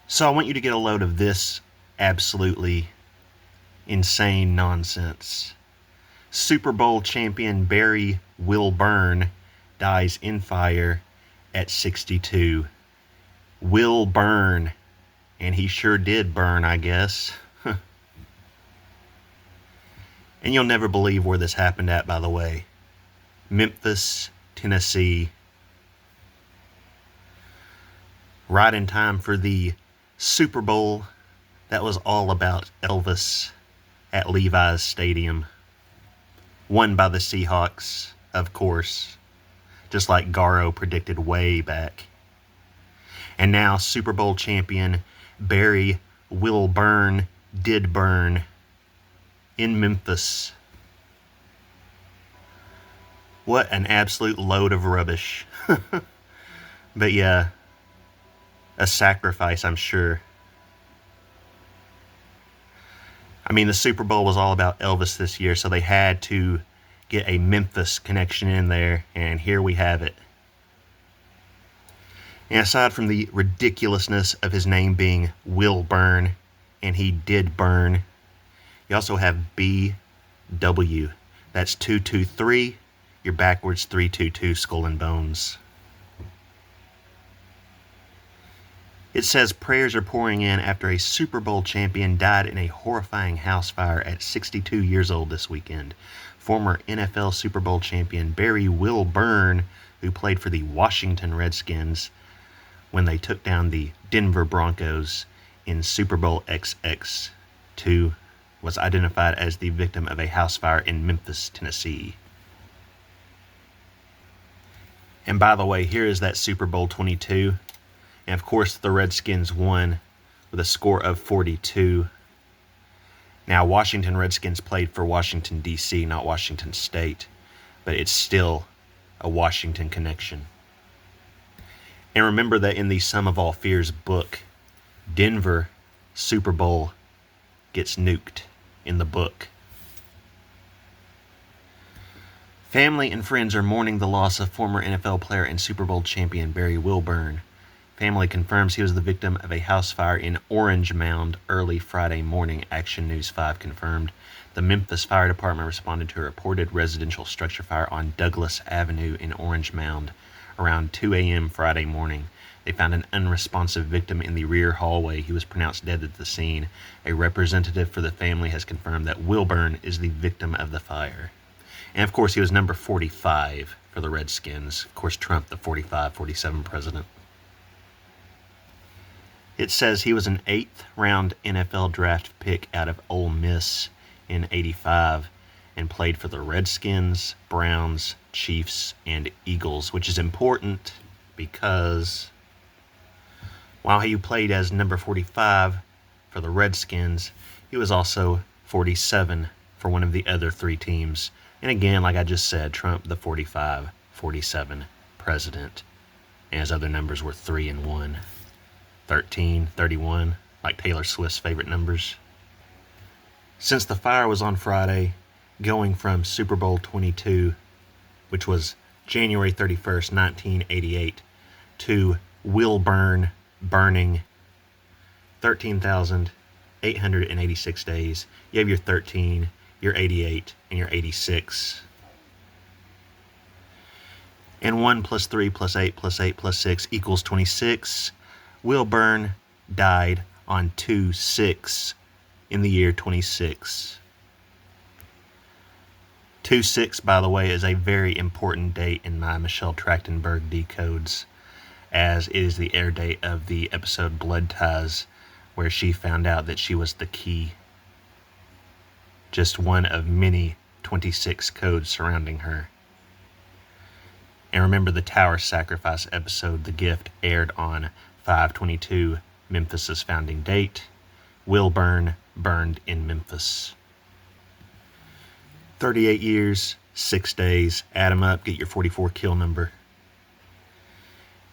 So I want you to get a load of this absolutely insane nonsense. Super Bowl champion Barry Wilburn dies in fire at 62. Wilburn. And he sure did burn, I guess. And you'll never believe where this happened at, by the way. Memphis, Tennessee. Right in time for the Super Bowl that was all about Elvis at Levi's Stadium. Won by the Seahawks, of course. Just like Garo predicted way back. And now Super Bowl champion Barry Wilburn did burn in Memphis. What an absolute load of rubbish. But yeah, a sacrifice, I'm sure. I mean, the Super Bowl was all about Elvis this year, so they had to get a Memphis connection in there, and here we have it. And aside from the ridiculousness of his name being Wilburn, and he did burn, you also have BW. That's 223, your backwards 322 skull and bones. It says prayers are pouring in after a Super Bowl champion died in a horrifying house fire at 62 years old this weekend. Former NFL Super Bowl champion Barry Wilburn, who played for the Washington Redskins when they took down the Denver Broncos in Super Bowl XX2, was identified as the victim of a house fire in Memphis, Tennessee. And by the way, here is that Super Bowl 22. And of course, the Redskins won with a score of 42. Now, Washington Redskins played for Washington, D.C., not Washington State. But it's still a Washington connection. And remember that in the Sum of All Fears book, Denver Super Bowl gets nuked in the book. Family and friends are mourning the loss of former NFL player and Super Bowl champion Barry Wilburn. Family confirms he was the victim of a house fire in Orange Mound early Friday morning, Action News 5 confirmed. The Memphis Fire Department responded to a reported residential structure fire on Douglas Avenue in Orange Mound around 2 a.m. Friday morning. They found an unresponsive victim in the rear hallway. He was pronounced dead at the scene. A representative for the family has confirmed that Wilburn is the victim of the fire. And of course, he was number 45 for the Redskins. Of course, Trump, the 45-47 president. It says he was an 8th round NFL draft pick out of Ole Miss in '85 and played for the Redskins, Browns, Chiefs, and Eagles, which is important because while he played as number 45 for the Redskins, he was also 47 for one of the other three teams. And again, like I just said, Trump, the 45-47 president. And his other numbers were 3 and 1, 13, 31, like Taylor Swift's favorite numbers. Since the fire was on Friday, going from Super Bowl 22, which was January 31st, 1988, to Wilburn burning 13,886 days. You have your 13, your 88, and your 86. And 1 plus 3 plus 8 plus 8 plus 6 equals 26. Wilburn died on 2/6 in the year 26. 2/6, by the way, is a very important date in my Michelle Trachtenberg decodes, as it is the air date of the episode Blood Ties, where she found out that she was the key. Just one of many 26 codes surrounding her. And remember, the Tower Sacrifice episode, The Gift, aired on 5/22, Memphis' founding date. Wilburn burned in Memphis. 38 years, 6 days. Add them up, get your 44 kill number.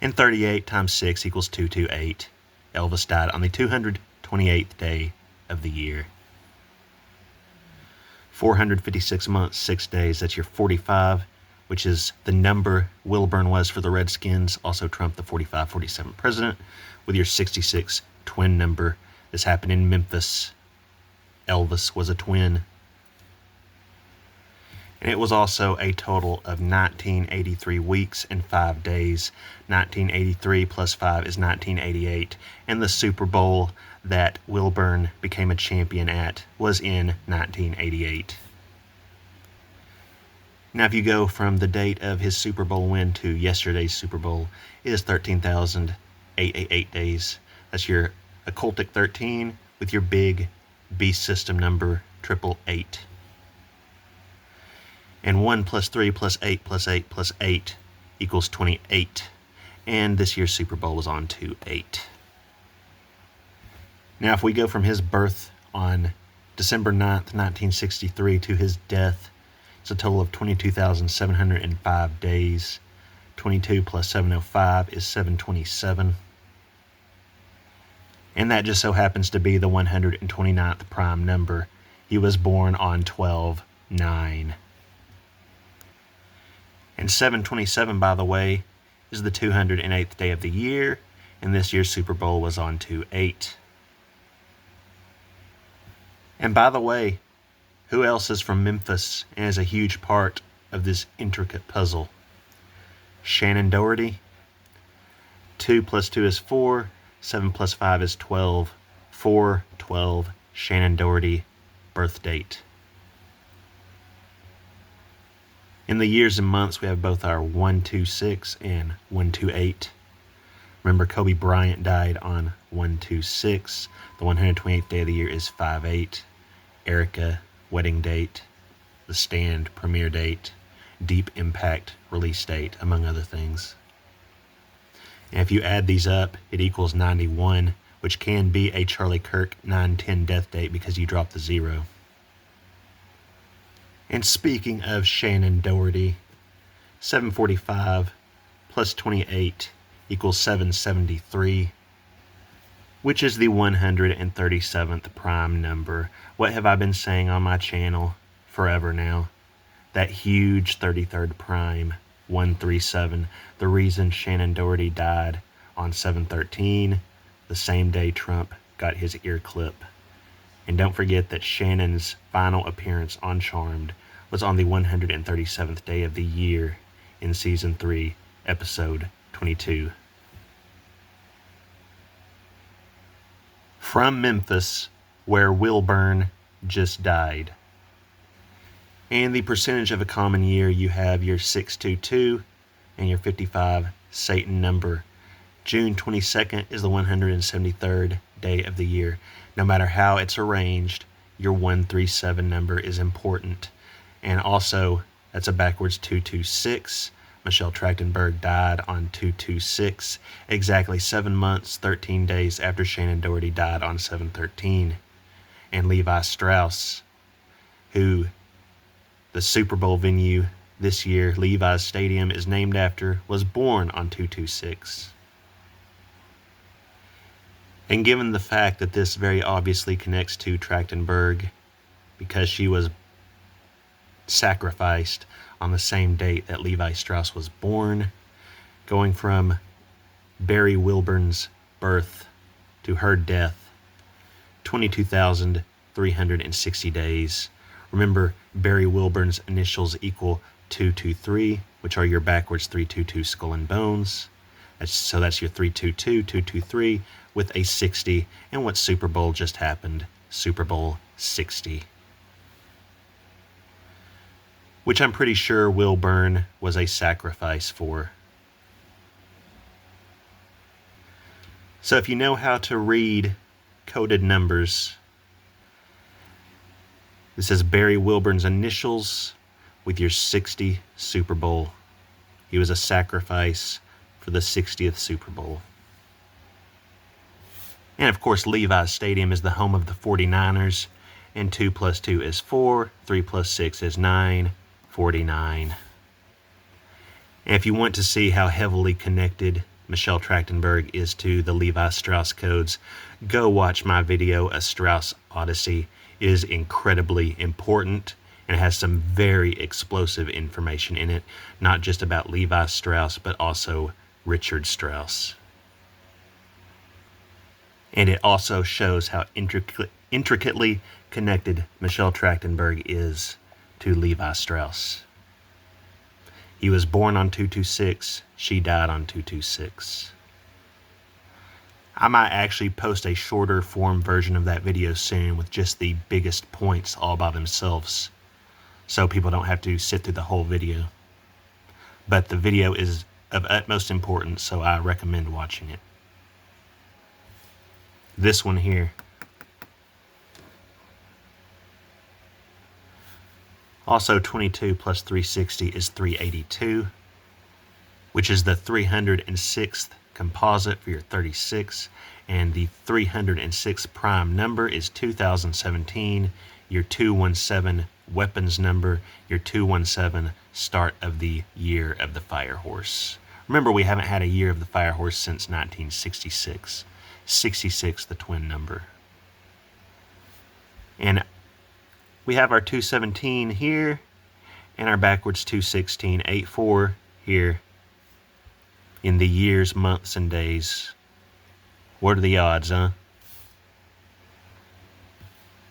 And 38 times 6 equals 228. Elvis died on the 228th day of the year. 456 months, 6 days. That's your 45, which is the number Wilburn was for the Redskins. Also Trump, the 45-47 president, with your 66 twin number. This happened in Memphis. Elvis was a twin. And it was also a total of 1983 weeks and 5 days. 1983 plus 5 is 1988. And the Super Bowl that Wilburn became a champion at was in 1988. Now, if you go from the date of his Super Bowl win to yesterday's Super Bowl, it is 13,888 days. That's your occultic 13 with your big beast system number, 888. And 1 plus 3 plus 8 plus 8 plus 8 equals 28. And this year's Super Bowl was on 2/8. Now, if we go from his birth on December 9th, 1963 to his death, it's a total of 22,705 days. 22 plus 705 is 727. And that just so happens to be the 129th prime number. He was born on 12/9. And 727, by the way, is the 208th day of the year, and this year's Super Bowl was on 2/8. And by the way, who else is from Memphis and is a huge part of this intricate puzzle? Shannon Doherty. 2 plus 2 is 4. 7 plus 5 is 12. 4/12, Shannon Doherty, birth date. In the years and months, we have both our 126 and 128. Remember, Kobe Bryant died on 126. The 128th day of the year is 5/8. Erica, wedding date. The Stand, premiere date. Deep Impact, release date, among other things. And if you add these up, it equals 91, which can be a Charlie Kirk 9/10 death date because you drop the 0. And speaking of Shannon Doherty, 745 plus 28 equals 773, which is the 137th prime number. What have I been saying on my channel forever now? That huge 33rd prime, 137. The reason Shannon Doherty died on 7/13, the same day Trump got his ear clip. And don't forget that Shannon's final appearance on Charmed was on the 137th day of the year in Season 3, Episode 22. From Memphis, where Wilburn just died. And the percentage of a common year, you have your 622 and your 55 Satan number. June 22nd is the 173rd day of the year. No matter how it's arranged, your 137 number is important. And also, that's a backwards 226. Michelle Trachtenberg died on 226, exactly 7 months, 13 days after Shannon Doherty died on 7/13. And Levi Strauss, who the Super Bowl venue this year, Levi's Stadium, is named after, was born on 226. And given the fact that this very obviously connects to Trachtenberg because she was sacrificed on the same date that Levi Strauss was born, going from Barry Wilburn's birth to her death, 22,360 days. Remember, Barry Wilburn's initials equal 223, which are your backwards 322 skull and bones. So that's your 322, 223 with a 60. And what Super Bowl just happened? Super Bowl 60. Which I'm pretty sure Wilburn was a sacrifice for. So if you know how to read coded numbers, this is Barry Wilburn's initials with your 60 Super Bowl. He was a sacrifice for the 60th Super Bowl. And of course, Levi's Stadium is the home of the 49ers. And 2 plus 2 is 4. 3 plus 6 is 9. 49. And if you want to see how heavily connected Michelle Trachtenberg is to the Levi Strauss codes, go watch my video, A Strauss Odyssey. It is incredibly important and has some very explosive information in it, not just about Levi Strauss, but also Richard Strauss. And it also shows how intricately connected Michelle Trachtenberg is to Levi Strauss. He was born on 226. She died on 226. I might actually post a shorter form version of that video soon with just the biggest points all by themselves, so people don't have to sit through the whole video. But the video is of utmost importance, so I recommend watching it. This one here. Also, 22 plus 360 is 382, which is the 306th composite for your 36, and the 306th prime number is 2017, your 217 weapons number, your 217 start of the year of the Fire Horse. Remember, we haven't had a year of the Fire Horse since 1966. 66, the twin number. And we have our 217 here, and our backwards 216, 84 here in the years, months, and days. What are the odds, huh?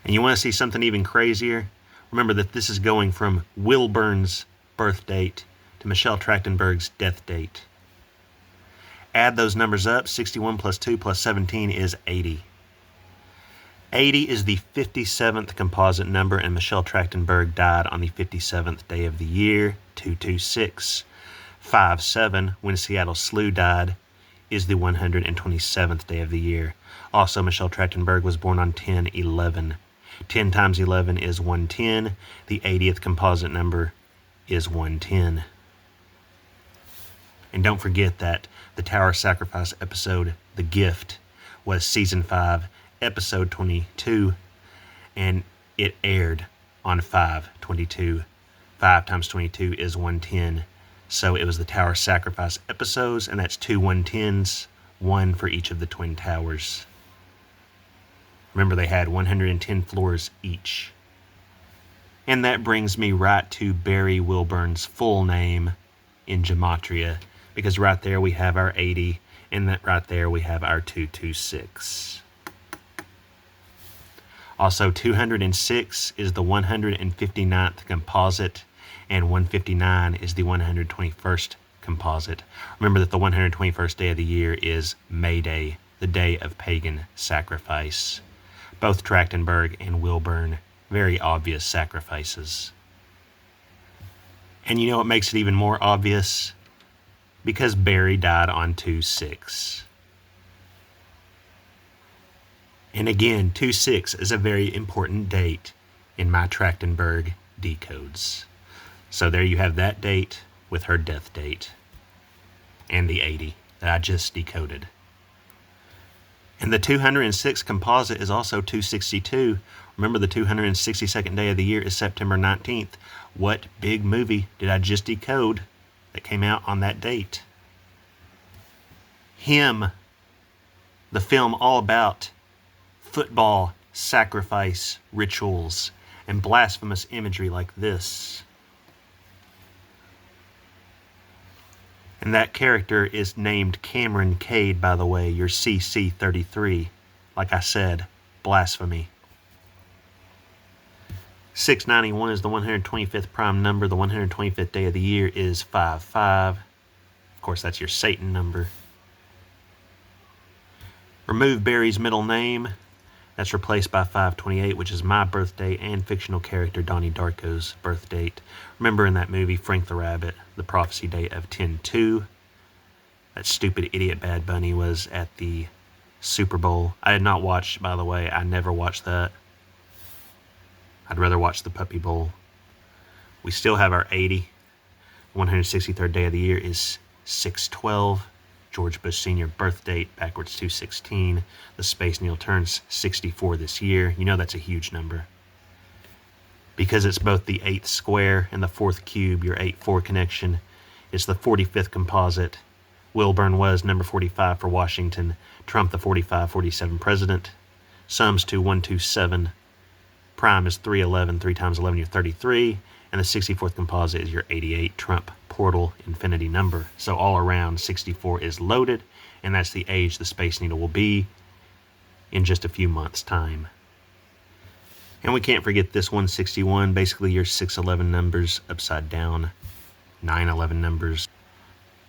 And you want to see something even crazier? Remember that this is going from Wilburn's birth date to Michelle Trachtenberg's death date. Add those numbers up. 61 plus 2 plus 17 is 80. 80 is the 57th composite number, and Michelle Trachtenberg died on the 57th day of the year, 226. 57, when Seattle Slew died, is the 127th day of the year. Also, Michelle Trachtenberg was born on 10/11. 10 times 11 is 110. The 80th composite number is 110. And don't forget that the Tower Sacrifice episode, The Gift, was Season 5, Episode 22, and it aired on 5/22. 5 times 22 is 110. So it was the Tower Sacrifice episodes, and that's 2 110s, one for each of the Twin Towers. Remember, they had 110 floors each. And that brings me right to Barry Wilburn's full name in Gematria, because right there we have our 80, and that right there we have our 226. Also, 206 is the 159th composite, and 159 is the 121st composite. Remember that the 121st day of the year is May Day, the day of pagan sacrifice. Both Trachtenberg and Wilburn, very obvious sacrifices. And you know what makes it even more obvious? Because Barry died on 2/6. And again, 2/6 is a very important date in my Trachtenberg decodes. So there you have that date with her death date and the 80 that I just decoded. And the 206 composite is also 262. Remember, the 262nd day of the year is September 19th. What big movie did I just decode that came out on that date? Him, the film all about football sacrifice rituals and blasphemous imagery like this. And that character is named Cameron Cade, by the way, your CC-33. Like I said, blasphemy. 691 is the 125th prime number. The 125th day of the year is 5/5. Of course, that's your Satan number. Remove Barry's middle name. That's replaced by 5/28, which is my birthday and fictional character Donnie Darko's birth date. Remember in that movie, Frank the Rabbit, the prophecy date of 10/2. That stupid idiot Bad Bunny was at the Super Bowl. I had not watched, by the way. I never watched that. I'd rather watch the Puppy Bowl. We still have our 80. 163rd day of the year is 6/12. George Bush Sr. birth date, backwards 216. The Space Needle turns 64 this year. You know that's a huge number. Because it's both the 8th square and the 4th cube, your 8-4 connection. It's the 45th composite. Wilburn was number 45 for Washington. Trump, the 45-47 president. Sums to 127. Prime is 311. 3 times 11, you're 33. And the 64th composite is your 88 Trump portal infinity number. So all around, 64 is loaded, and that's the age the Space Needle will be in just a few months' time. And we can't forget this 161, basically your 611 numbers upside down, 911 numbers.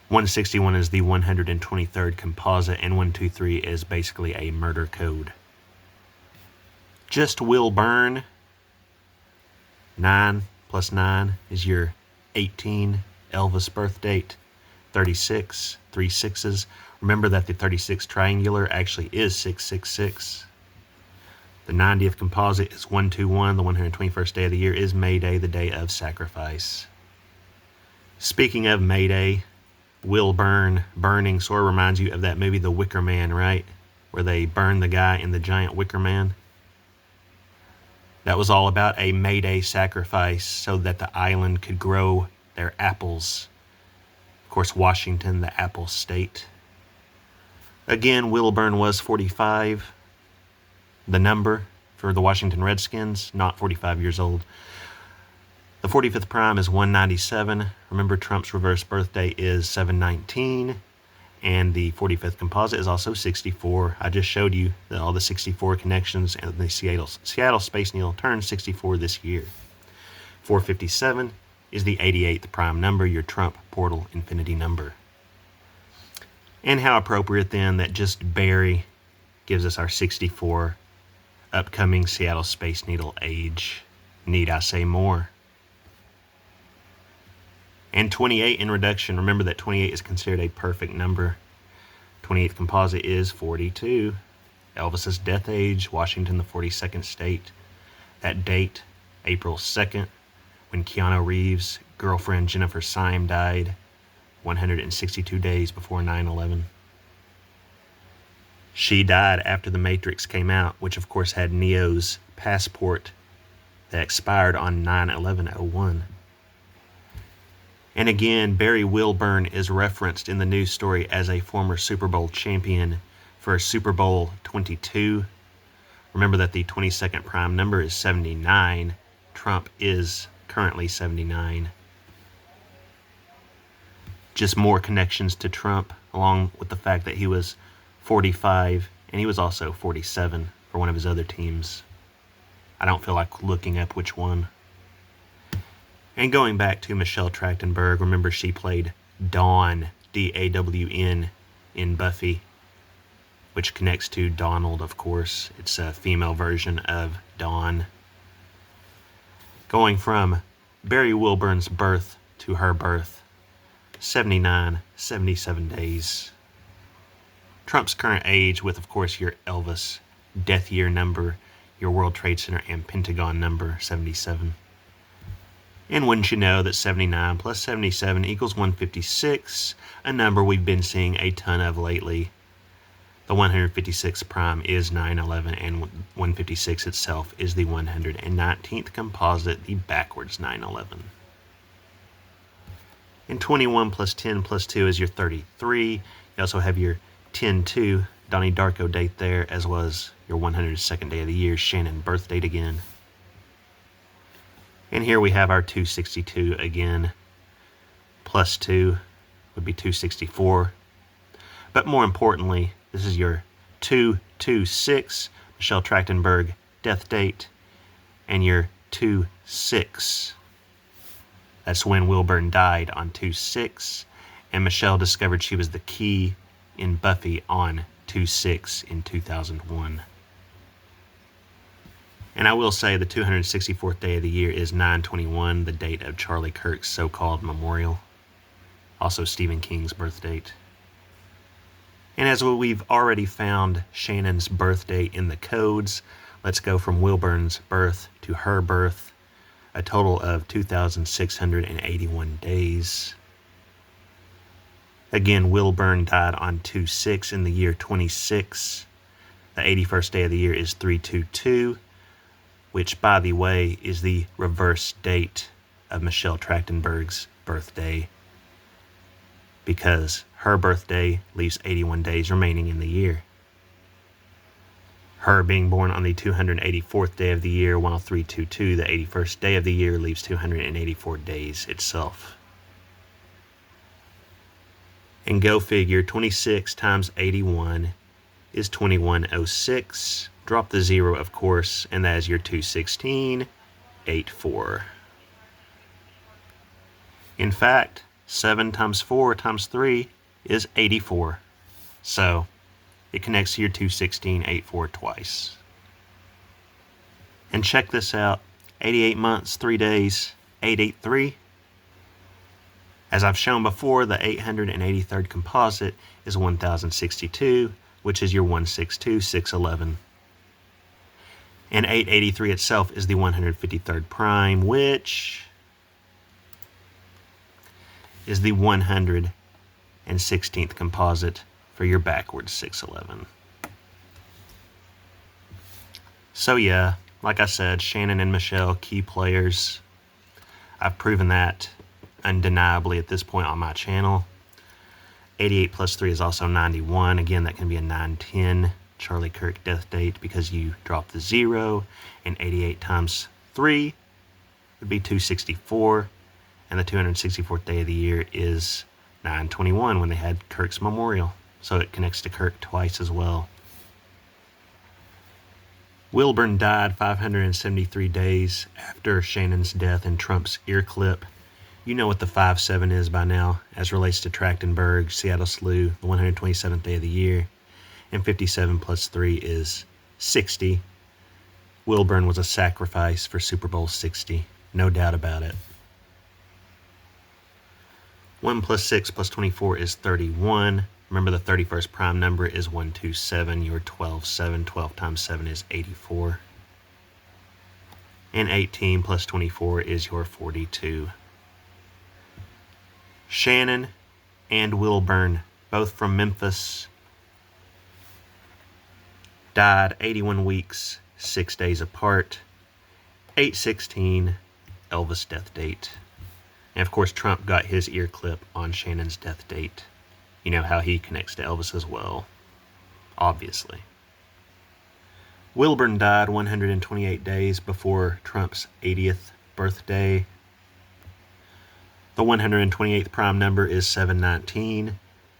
161 is the 123rd composite, and 123 is basically a murder code. Just Wilburn, 9 plus 9 is your 18, Elvis birth date, 36, 3 sixes. Remember that the 36 triangular actually is 666. The 90th composite is 121. The 121st day of the year is May Day, the day of sacrifice. Speaking of May Day, Wilburn burning sort of reminds you of that movie The Wicker Man, right? Where they burn the guy in the giant wicker man. That was all about a May Day sacrifice so that the island could grow their apples. Of course, Washington, the apple state. Again, Wilburn was 45. The number for the Washington Redskins, not 45 years old. The 45th prime is 197. Remember, Trump's reverse birthday is 719. And the 45th composite is also 64. I just showed you all the 64 connections, and the Seattle Space Needle turned 64 this year. 457 is the 88th prime number, your Trump portal infinity number. And how appropriate then that just Barry gives us our 64 upcoming Seattle Space Needle age. Need I say more? And 28 in reduction. Remember that 28 is considered a perfect number. 28th composite is 42. Elvis's death age, Washington, the 42nd state. That date, April 2nd, when Keanu Reeves' girlfriend Jennifer Syme died, 162 days before 9/11. She died after The Matrix came out, which of course had Neo's passport that expired on 9/11/01. And again, Barry Wilburn is referenced in the news story as a former Super Bowl champion for Super Bowl 22. Remember that the 22nd prime number is 79. Trump is currently 79. Just more connections to Trump, along with the fact that he was 45, and he was also 47 for one of his other teams. I don't feel like looking up which one. And going back to Michelle Trachtenberg, remember she played Dawn, D-A-W-N, in Buffy, which connects to Donald, of course. It's a female version of Dawn. Going from Barry Wilburn's birth to her birth, 79, 77 days. Trump's current age with, of course, your Elvis death year number, your World Trade Center and Pentagon number, 77. And wouldn't you know that 79 plus 77 equals 156, a number we've been seeing a ton of lately. The 156th prime is 9/11, and 156 itself is the 119th composite, the backwards 9/11. And 21 plus 10 plus 2 is your 33. You also have your 10-2 Donnie Darko date there, as well as your 102nd day of the year, Shannon birth date again. And here we have our 262 again. Plus 2 would be 264. But more importantly, this is your 226 Michelle Trachtenberg death date, and your 2-6. That's when Wilburn died on 2-6, and Michelle discovered she was the key in Buffy on 2-6 in 2001. And I will say the 264th day of the year is 9/21, the date of Charlie Kirk's so-called memorial. Also Stephen King's birth date. And as we've already found Shannon's birth date in the codes, let's go from Wilburn's birth to her birth, a total of 2,681 days. Again, Wilburn died on 2-6 in the year 26. The 81st day of the year is 3/22. Which, by the way, is the reverse date of Michelle Trachtenberg's birthday, because her birthday leaves 81 days remaining in the year. Her being born on the 284th day of the year, while 3/22, the 81st day of the year, leaves 284 days itself. And go figure, 26 times 81 is 2106. Drop the 0, of course, and that is your 216.84. In fact, 7 times 4 times 3 is 84. So it connects to your 216.84 twice. And check this out, 88 months, 3 days, 883. As I've shown before, the 883rd composite is 1062, which is your 162611. And 883 itself is the 153rd prime, which is the 116th composite for your backwards 611. So yeah, like I said, Shannon and Michelle, key players. I've proven that undeniably at this point on my channel. 88 plus 3 is also 91. Again, that can be a 910 Charlie Kirk death date because you drop the 0. And 88 times 3 would be 264. And the 264th day of the year is 9/21 when they had Kirk's memorial. So it connects to Kirk twice as well. Wilburn died 573 days after Shannon's death in Trump's ear clip. You know what the 5-7 is by now, as relates to Trachtenberg, Seattle Slew, the 127th day of the year. And 57 plus 3 is 60. Wilburn was a sacrifice for Super Bowl 60, no doubt about it. 1 plus 6 plus 24 is 31. Remember, the 31st prime number is 127. Your 12-7. 12 times 7 is 84. And 18 plus 24 is your 42. Shannon and Wilburn, both from Memphis, died 81 weeks, 6 days apart. 8/16, Elvis' death date. And of course, Trump got his ear clip on Shannon's death date. You know how he connects to Elvis as well, obviously. Wilburn died 128 days before Trump's 80th birthday. The 128th prime number is 719,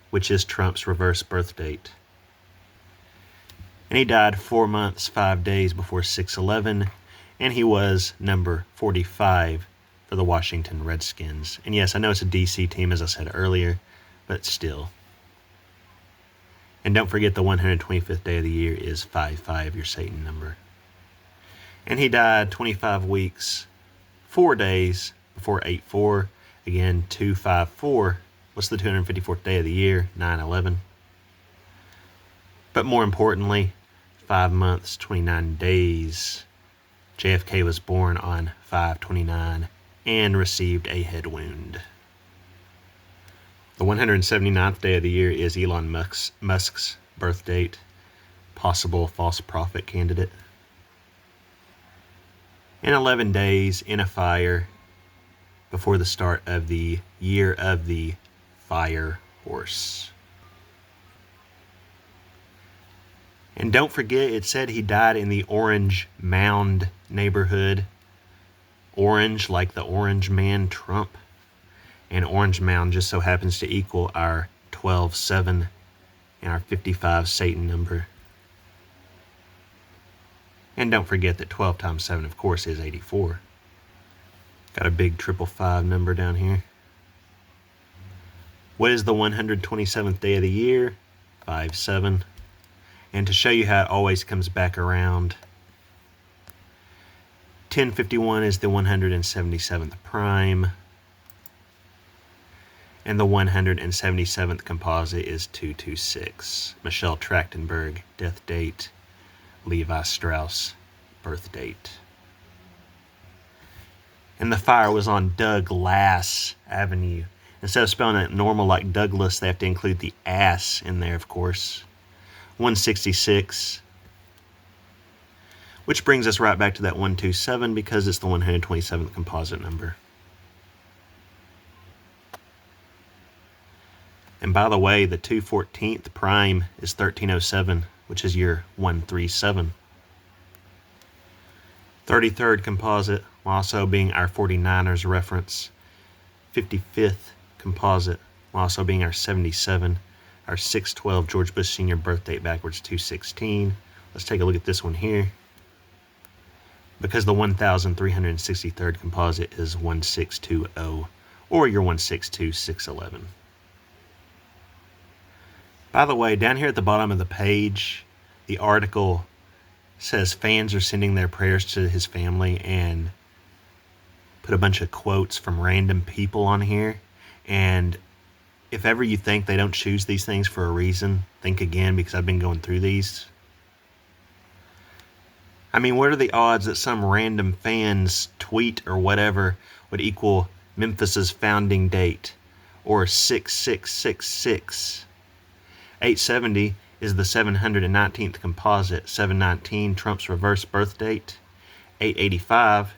which is Trump's reverse birth date. And he died 4 months, 5 days before 6/11, and he was number 45 for the Washington Redskins. And yes, I know it's a DC team, as I said earlier, but still. And don't forget the 125th day of the year is 55, your Satan number. And he died 25 weeks, 4 days before 8/4. Again, 254. What's the 254th day of the year? 9/11. But more importantly, 5 months, 29 days. JFK was born on 5/29 and received a head wound. The 179th day of the year is Elon Musk's birth date, possible false prophet candidate. And 11 days in a fire before the start of the year of the fire horse. And don't forget, it said he died in the Orange Mound neighborhood. Orange, like the Orange Man Trump. And Orange Mound just so happens to equal our 12-7 and our 55 Satan number. And don't forget that 12 times 7, of course, is 84. Got a big 555 number down here. What is the 127th day of the year? 5/7. And to show you how it always comes back around, 1051 is the 177th prime. And the 177th composite is 226. Michelle Trachtenberg, death date. Levi Strauss, birth date. And the fire was on Douglas Avenue. Instead of spelling it normal like Douglas, they have to include the ass in there, of course. 166. Which brings us right back to that 127 because it's the 127th composite number. And by the way, the 214th prime is 1307, which is your 137. 33rd composite, while also being our 49ers reference. 55th composite, while also being our 77. Our 612 George Bush Sr. birth date backwards 216. Let's take a look at this one here. Because the 1363rd composite is 1620, or your 162611. By the way, down here at the bottom of the page, the article says fans are sending their prayers to his family and put a bunch of quotes from random people on here. And if ever you think they don't choose these things for a reason, think again, because I've been going through these. I mean, what are the odds that some random fan's tweet or whatever would equal Memphis's founding date, or 6666? 870 is the 719th composite. 719, Trump's reverse birth date. 885,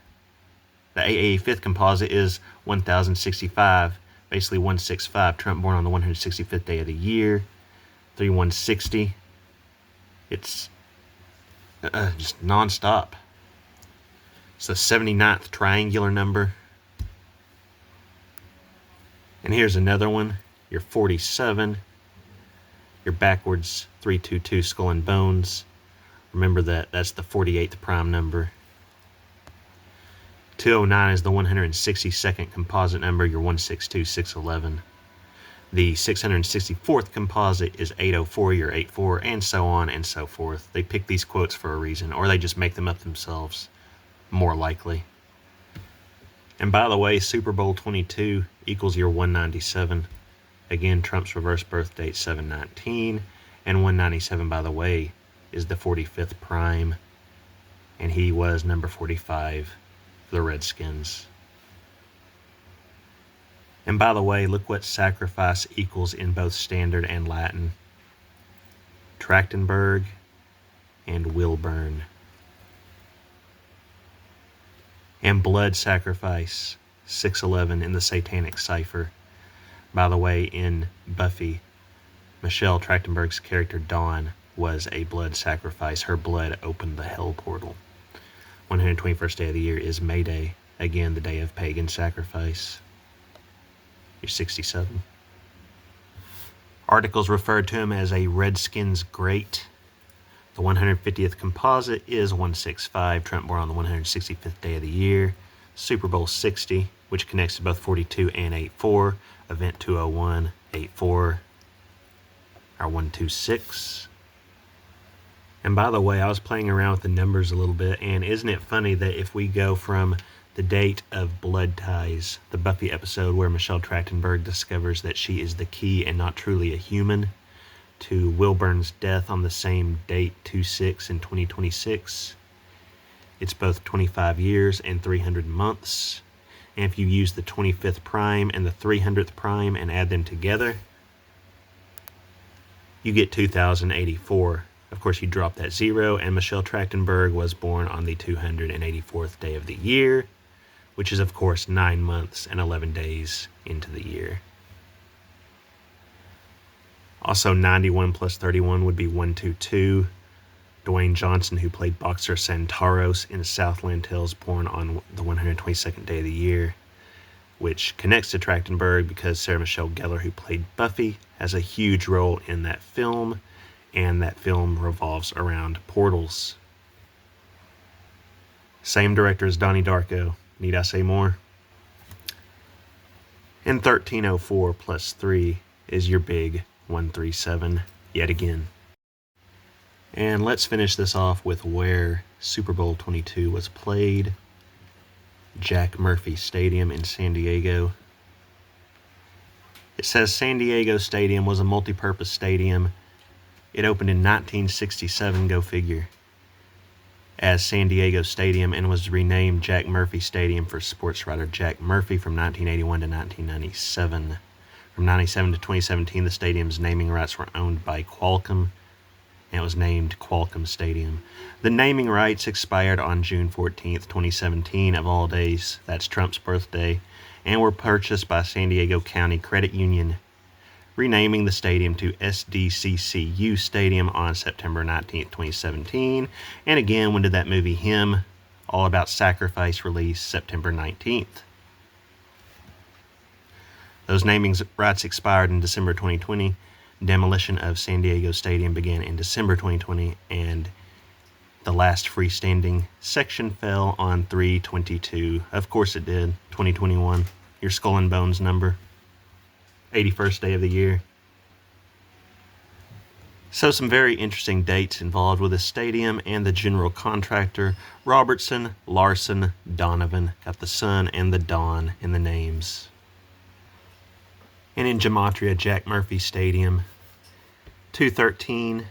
the 885th composite is 1065, basically 165. Trump born on the 165th day of the year. 3160, it's just non-stop. It's the 79th triangular number. And here's another one, your 47. Your backwards 322 skull and bones. Remember that's the 48th prime number. 209 is the 162nd composite number, your 162611. The 664th composite is 804, your 84, and so on and so forth. They pick these quotes for a reason, or they just make them up themselves, more likely. And by the way, Super Bowl 22 equals your 197. Again, Trump's reverse birth date, 719. And 197, by the way, is the 45th prime. And he was number 45 for the Redskins. And by the way, look what sacrifice equals in both standard and Latin. Trachtenberg and Wilburn. And blood sacrifice, 611 in the Satanic Cipher. By the way, in Buffy, Michelle Trachtenberg's character Dawn was a blood sacrifice. Her blood opened the hell portal. 121st day of the year is May Day. Again, the day of pagan sacrifice. You're 67. Articles referred to him as a Redskins great. The 150th composite is 165. Trump born on the 165th day of the year. Super Bowl 60, which connects to both 42 and 84. Event 201, 84, our 126. And by the way, I was playing around with the numbers a little bit, and isn't it funny that if we go from the date of Blood Ties, the Buffy episode where Michelle Trachtenberg discovers that she is the key and not truly a human, to Wilburn's death on the same date, 2/6 in 2026, it's both 25 years and 300 months. And if you use the 25th prime and the 300th prime and add them together, you get 2084. Of course, you drop that 0, and Michelle Trachtenberg was born on the 284th day of the year, which is, of course, 9 months and 11 days into the year. Also, 91 plus 31 would be 122. Dwayne Johnson, who played boxer Santaros in Southland Tales, born on the 122nd day of the year, which connects to Trachtenberg because Sarah Michelle Gellar, who played Buffy, has a huge role in that film, and that film revolves around portals. Same director as Donnie Darko. Need I say more? And 1304 plus 3 is your big 137 yet again. And let's finish this off with where Super Bowl 22 was played. Jack Murphy Stadium in San Diego. It says San Diego Stadium was a multi-purpose stadium. It opened in 1967, go figure, as San Diego Stadium, and was renamed Jack Murphy Stadium for sports writer Jack Murphy from 1981 to 1997. From 1997 to 2017, the stadium's naming rights were owned by Qualcomm, and it was named Qualcomm Stadium. The naming rights expired on June 14th, 2017, of all days. That's Trump's birthday, and were purchased by San Diego County Credit Union, renaming the stadium to SDCCU Stadium on September 19th, 2017. And again, when did that movie Him, All About Sacrifice, release? September 19th. Those naming rights expired in December 2020. Demolition of San Diego Stadium began in December 2020, and the last freestanding section fell on 3/22. Of course it did. 2021. Your Skull and Bones number. 81st day of the year. So some very interesting dates involved with this stadium and the general contractor. Robertson, Larson, Donovan. Got the sun and the dawn in the names. And in Gematria, Jack Murphy Stadium. 2/13,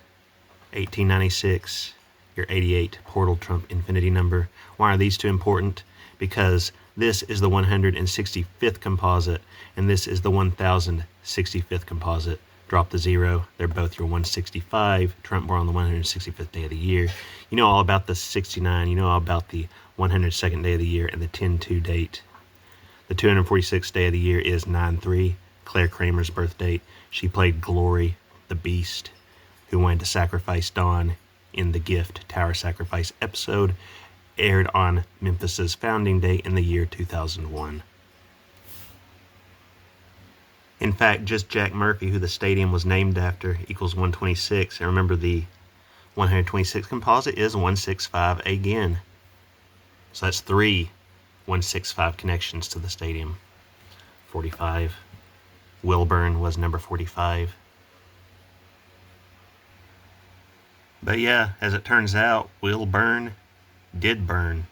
1896. Your 88 Portal Trump Infinity number. Why are these two important? Because this is the 165th composite, and this is the 1065th composite. Drop the 0. They're both your 165. Trump born on the 165th day of the year. You know all about the 69. You know all about the 102nd day of the year and the 10/2 date. The 246th day of the year is 9/3, Claire Kramer's birth date. She played Glory, the Beast, who wanted to sacrifice Dawn in the Gift Tower Sacrifice episode, aired on Memphis's founding day in the year 2001. In fact, just Jack Murphy, who the stadium was named after, equals 126. And remember, the 126 composite is 165 again. So that's 3 165 connections to the stadium. 45. Wilburn was number 45. But yeah, as it turns out, Wilburn did burn.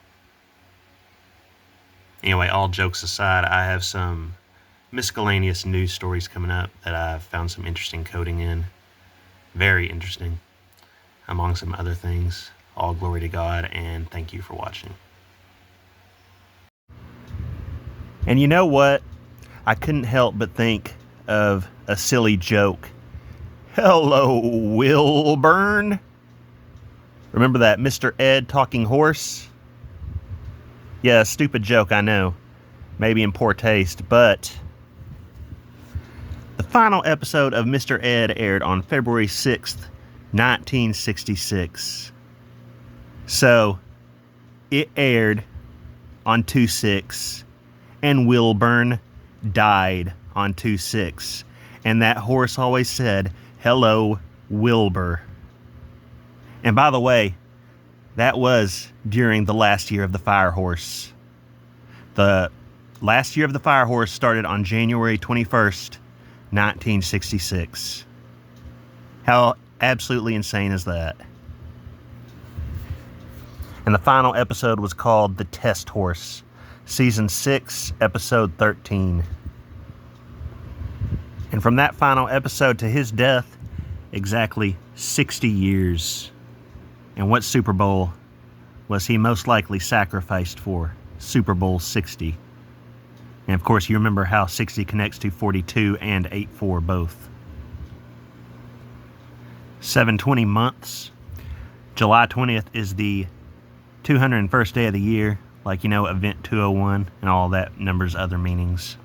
Anyway, all jokes aside, I have some miscellaneous news stories coming up that I've found some interesting coding in. Very interesting, among some other things. All glory to God, and thank you for watching. And you know what? I couldn't help but think of a silly joke. Hello, Wilburn. Remember that Mr. Ed talking horse? Yeah, stupid joke, I know. Maybe in poor taste, but the final episode of Mr. Ed aired on February 6th, 1966. So, it aired on 2/6, and Wilburn died on 2/6. And that horse always said, "Hello, Wilbur." And by the way, that was during the last year of the Fire Horse. The last year of the Fire Horse started on January 21st, 1966. How absolutely insane is that? And the final episode was called The Test Horse, Season 6, Episode 13. And from that final episode to his death, exactly 60 years. And what Super Bowl was he most likely sacrificed for? Super Bowl 60. And of course, you remember how 60 connects to 42 and 84 both. 720 months. July 20th is the 201st day of the year, like, you know, Event 201 and all that numbers, other meanings.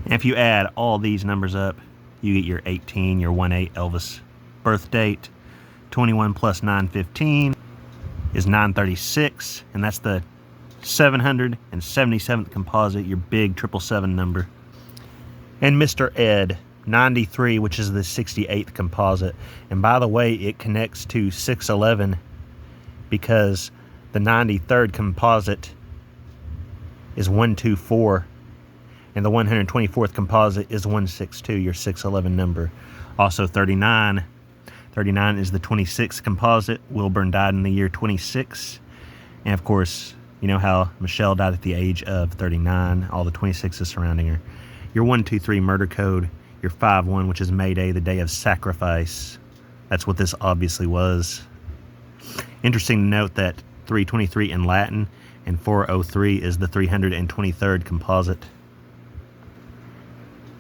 And if you add all these numbers up, you get your 18, your 18 Elvis birth date. 21 plus 915 is 936, and that's the 777th composite, your big 777 number. And Mr. Ed, 93, which is the 68th composite. And by the way, it connects to 611 because the 93rd composite is 124, and the 124th composite is 162, your 611 number. Also 39. 39 is the 26th composite. Wilburn died in the year 26. And of course, you know how Michelle died at the age of 39. All the 26s surrounding her. Your 123 murder code. Your 51, which is May Day, the day of sacrifice. That's what this obviously was. Interesting to note that 323 in Latin and 403 is the 323rd composite.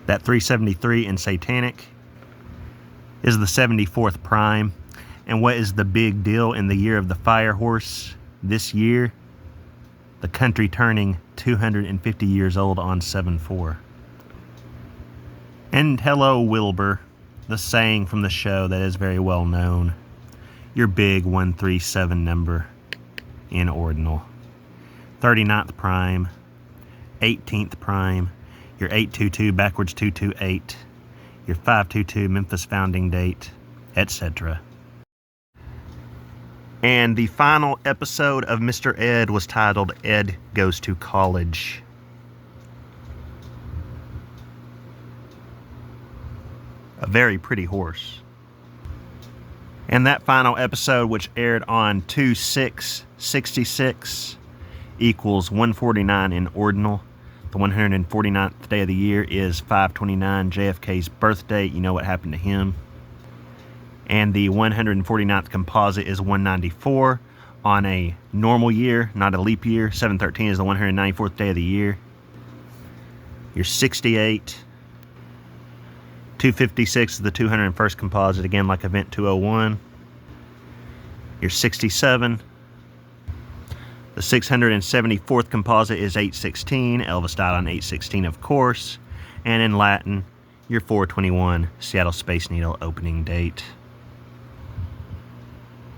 That 373 in Satanic is the 74th prime. And what is the big deal in the year of the Fire Horse this year? The country turning 250 years old on 7/4. And hello, Wilbur, the saying from the show that is very well known. Your big 137 number in ordinal. 39th prime, 18th prime, your 822 backwards 228. your 522 Memphis founding date, etc. And the final episode of Mr. Ed was titled Ed Goes to College. A very pretty horse. And that final episode, which aired on 2/6/66, equals 149 in ordinal. The 149th day of the year is 5/29, JFK's birthday. You know what happened to him. And the 149th composite is 194 on a normal year, not a leap year. 7/13 is the 194th day of the year. Your 68. 256 is the 201st composite, again like event 201. Your 67. The 674th composite is 8/16. Elvis died on 8/16, of course. And in Latin, your 4/21 Seattle Space Needle opening date.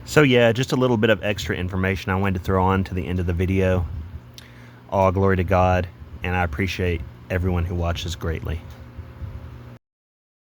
So yeah, just a little bit of extra information I wanted to throw on to the end of the video. All glory to God, and I appreciate everyone who watches greatly.